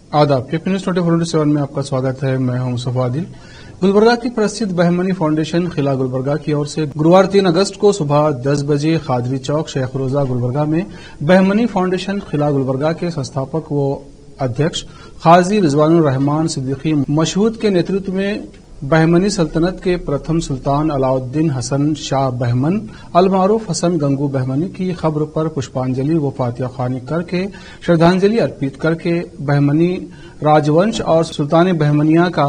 आदाब KP news 24/7 में आपका स्वागत है। मैं हूं मुस्तफा आदिल। गुलबर्गा की प्रसिद्ध बहमनी फाउंडेशन खिला गुलबर्गा की ओर से गुरुवार 3 अगस्त को सुबह 10 बजे खादरी चौक शेख रोजा गुलबर्गा में बहमनी फाउंडेशन खिला गुलबर्गा के संस्थापक व अध्यक्ष काजी रिजवानुर रहमान सिद्दीकी मशहूद के नेतृत्व में बहमनी सल्तनत के प्रथम सुल्तान अलाउद्दीन हसन शाह बहमन अलमारूफ हसन गंगू बहमनी की खब्र पर पुष्पांजलि व फातिहा ख्वानी करके श्रद्धांजलि अर्पित करके बहमनी राजवंश और सुल्तान बहमनिया का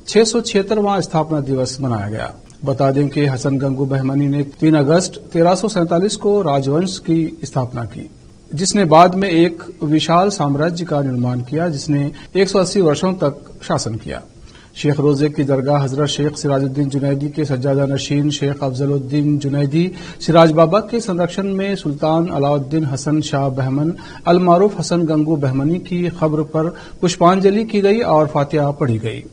676वां स्थापना दिवस मनाया गया। बता दें कि हसन गंगू बहमनी ने 3 अगस्त 1347 को राजवंश की स्थापना की, जिसने बाद में एक विशाल साम्राज्य का निर्माण किया, जिसने 180 वर्षों तक शासन किया। शेख रोजे की दरगाह हजरत शेख सिराजुद्दीन जुनैदी के सज्जादा नशीन शेख अफजलुद्दीन जुनैदी सिराज बाबा के संरक्षण में सुल्तान अलाउद्दीन हसन शाह बहमन अलमारूफ हसन गंगू बहमनी की खब्र पर पुष्पांजलि की गई और फातिहा पढ़ी गई।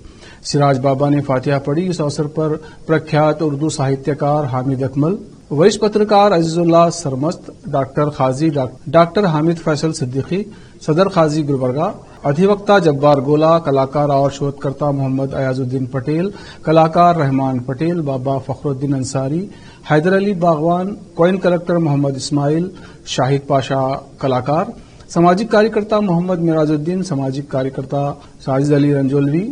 सिराज बाबा ने फातिहा पढ़ी। इस अवसर पर प्रख्यात उर्दू साहित्यकार हामिद अकमल, वरिष्ठ पत्रकार अजीजुल्लाह सरमस्त, डॉक्टर खाजी डॉक्टर हामिद फैसल सिद्दीकी, सदर खाजी गुलबर्गा, अधिवक्ता जब्बार गोला, कलाकार और शोधकर्ता मोहम्मद अयाजुद्दीन पटेल, कलाकार रहमान पटेल, बाबा फखरुद्दीन अंसारी, हैदर अली बागवान, कॉइन कलेक्टर मोहम्मद इस्माइल, शाहिद पाशा कलाकार, सामाजिक कार्यकर्ता मोहम्मद मिराजुद्दीन, सामाजिक कार्यकर्ता साजिद अली रंजोलवी,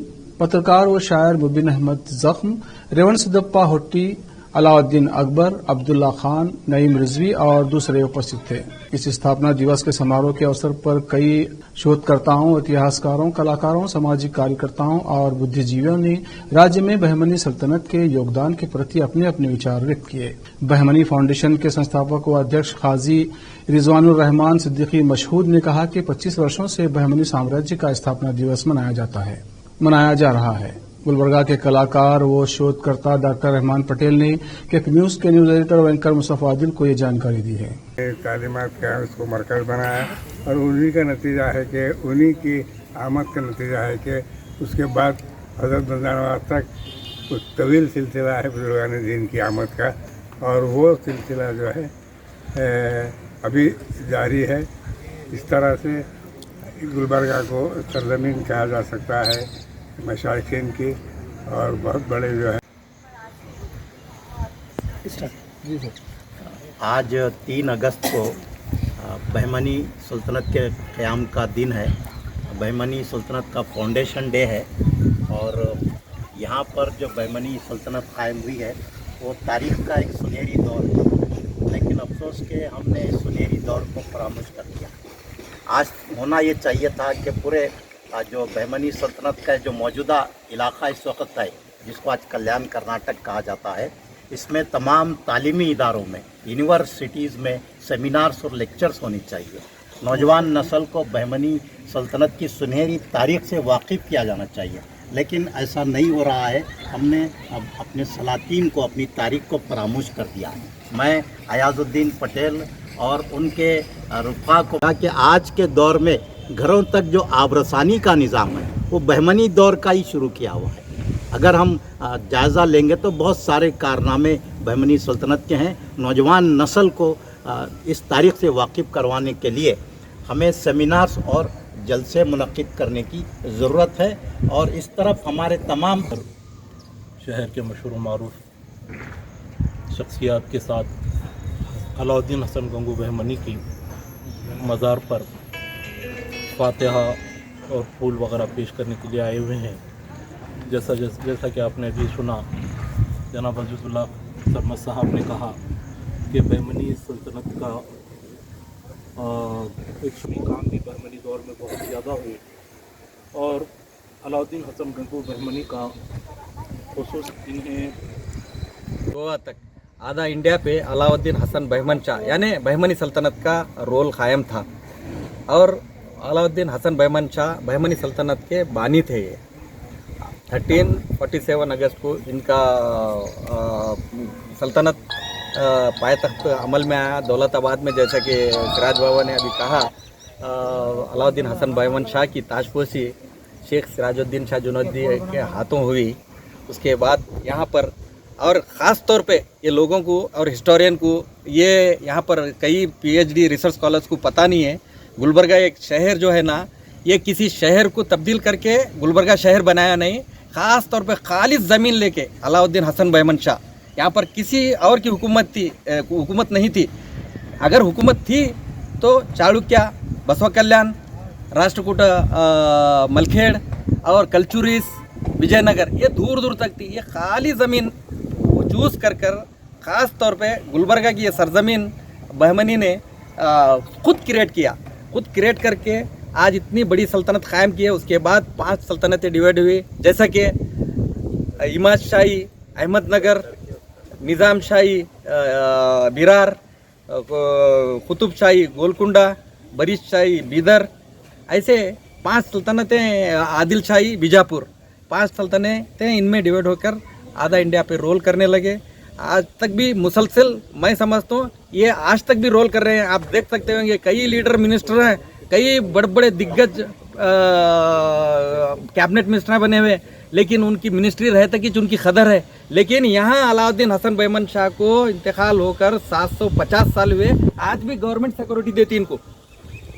पत्रकार व शायर मुबिन अहमद जख्म, रेवण सिद्दप्पा हुट्टी, अलाउद्दीन अकबर, अब्दुल्ला खान, नईम रिजवी और दूसरे उपस्थित थे। इस स्थापना दिवस के समारोह के अवसर पर कई शोधकर्ताओं, इतिहासकारों, कलाकारों, सामाजिक कार्यकर्ताओं और बुद्धिजीवियों ने राज्य में बहमनी सल्तनत के योगदान के प्रति अपने अपने विचार व्यक्त किए। बहमनी फाउंडेशन के संस्थापक व अध्यक्ष काजी रिजवानुर रहमान सिद्दीकी मशहूद ने कहा कि 25 वर्षों से बहमनी साम्राज्य का स्थापना दिवस मनाया जा रहा है। गुलबर्गा के कलाकार व शोधकर्ता डॉक्टर रहमान पटेल ने केपी न्यूज के न्यूज एडिटर व एंकर मुस्तफा आदिल को ये जानकारी दी है। तालीमात का उसको मरकज बनाया और उन्हीं का नतीजा है कि उन्हीं की आमद का नतीजा है कि उसके बाद हज़रत बंदानवाज तक कुछ तवील सिलसिला है बुजुर्गान दीन की आमद का, और वो सिलसिला जो है अभी जारी है। इस तरह से गुलबर्गा को सरजमीन कहा जा सकता है मशाइखीन की, और बहुत बड़े जो है। आज 3 अगस्त को बहमनी सल्तनत के क़याम का दिन है। बहमनी सल्तनत का फाउंडेशन डे है और यहाँ पर जो बहमनी सल्तनत कायम हुई है वो तारीख़ का एक सुनहरी दौर है, लेकिन अफसोस के हमने इस सुनहरी दौर को फरामोश कर दिया। आज होना ये चाहिए था कि पूरे जो बहमनी सल्तनत का जो मौजूदा इलाका इस वक्त है, जिसको आज कल्याण कर्नाटक कहा जाता है, इसमें तमाम तालीमी इदारों में, यूनिवर्सिटीज़ में सेमिनार्स और लेक्चर्स होनी चाहिए। नौजवान नस्ल को बहमनी सल्तनत की सुनहरी तारीख़ से वाकिफ़ किया जाना चाहिए, लेकिन ऐसा नहीं हो रहा है। हमने अब अपने सलातीन को, अपनी तारीख़ को फरामोश कर दिया है। मैं अयाजुद्दीन पटेल और उनके रुफ़ा को कहा कि आज के दौर में घरों तक जो आबरसानी का निज़ाम है वो बहमनी दौर का ही शुरू किया हुआ है। अगर हम जायज़ा लेंगे तो बहुत सारे कारनामे बहमनी सल्तनत के हैं। नौजवान नस्ल को इस तारीख़ से वाकिफ़ करवाने के लिए हमें सेमिनार्स और जलसे मुनक़्क़िद करने की ज़रूरत है, और इस तरफ हमारे तमाम शहर के मशहूर मारूफ शख्सियात के साथ अलाउद्दीन हसन गंगू बहमनी की मज़ार पर फातिहा और फूल वगैरह पेश करने के लिए आए हुए हैं। जैसा कि आपने अभी सुना, जनाब अजीजुल्लाह सरमस्त साहब ने कहा कि बहमनी सल्तनत का एक काम भी बहमनी दौर में बहुत ज़्यादा हुए, और अलाउद्दीन हसन गंगू बहमनी का खुसूस इन्हें गोवा तक आधा इंडिया पे अलाउद्दीन हसन बहमन शाह यानी बहमनी सल्तनत का रोल कायम था, और अलाउद्दीन हसन बहमन शाह बहमनी सल्तनत के बानी थे। ये 1347 अगस्त को इनका सल्तनत पायतख्त अमल में आया दौलताबाद में। जैसा कि सिराज बाबा ने अभी कहा, अलाउद्दीन हसन बहमन शाह की ताजपोशी शेख सिराजुद्दीन शाह जुनैदी के हाथों हुई। उसके बाद यहाँ पर, और ख़ास तौर पे ये लोगों को और हिस्टोरियन को, ये यहाँ पर कई PhD रिसर्च स्कॉलर्स को पता नहीं है, गुलबर्गा एक शहर जो है ना, ये किसी शहर को तब्दील करके गुलबर्गा शहर बनाया नहीं, ख़ास तौर पे खाली ज़मीन लेके अलाउद्दीन हसन बहमन शाह, यहाँ पर किसी और की हुकूमत नहीं थी। अगर हुकूमत थी तो चालुक्य, बसवा कल्याण, राष्ट्रकूट मलखेड़ और कलचुरिस, विजयनगर, ये दूर दूर तक थी। ये खाली ज़मीन चूज़ कर ख़ास तौर पे गुलबर्गा की ये सरज़मीन बहमनी ने खुद क्रिएट करके आज इतनी बड़ी सल्तनत कायम की है। उसके बाद 5 सल्तनतें डिवाइड हुई, जैसा कि इमाद शाही अहमदनगर, निज़ाम शाही बिरार, कुतुब शाही गोलकुंडा, बरीश शाही बीदर, ऐसे 5 सल्तनतें, आदिल शाही बीजापुर, 5 सल्तनतें इनमें डिवाइड होकर आधा इंडिया पे रोल करने लगे। आज तक भी मुसलसल मैं समझता हूँ ये आज तक भी रोल कर रहे हैं। आप देख सकते होंगे कई लीडर मिनिस्टर हैं, कई बड़े बड़े दिग्गज कैबिनेट मिनिस्टर बने हुए, लेकिन उनकी मिनिस्ट्री रह तक की उनकी खदर है। लेकिन यहाँ अलाउद्दीन हसन बहमन शाह को इंतकाल होकर 750 साल हुए, आज भी गवर्नमेंट सिक्योरिटी देती इनको,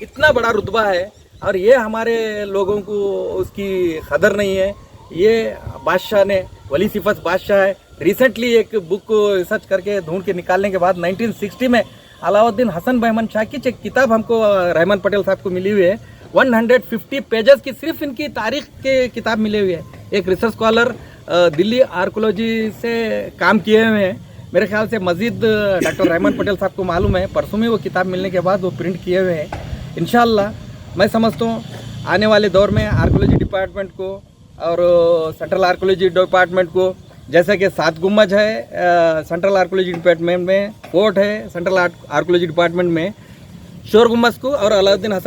इतना बड़ा रुतबा है। और ये हमारे लोगों को उसकी खदर नहीं है। ये बादशाह ने, वली सिफत बादशाह है, रिसेंटली एक बुक को रिसर्च करके ढूंढ के निकालने के बाद 1960 में अलाउद्दीन हसन बहमन शाह की एक किताब हमको रहमान पटेल साहब को मिली हुई है, 150 पेजेस की सिर्फ इनकी तारीख के किताब मिली हुई है। एक रिसर्च स्कॉलर दिल्ली आर्कोलॉजी से काम किए हुए हैं, मेरे ख्याल से मजीद डॉक्टर रहमान पटेल साहब को मालूम है, परसों में वो किताब मिलने के बाद वो प्रिंट किए हुए हैं। इंशाल्लाह मैं समझता हूँ आने वाले दौर में आर्कोलॉजी डिपार्टमेंट को और सेंट्रल आर्कोलॉजी डिपार्टमेंट को, जैसा कि 7 गुम्बज है सेंट्रल आर्कोलॉजी डिपार्टमेंट में, फोर्ट है सेंट्रल आर्कोलॉजी डिपार्टमेंट में, शोर गुम्बज को और अलाउद्दीन हसन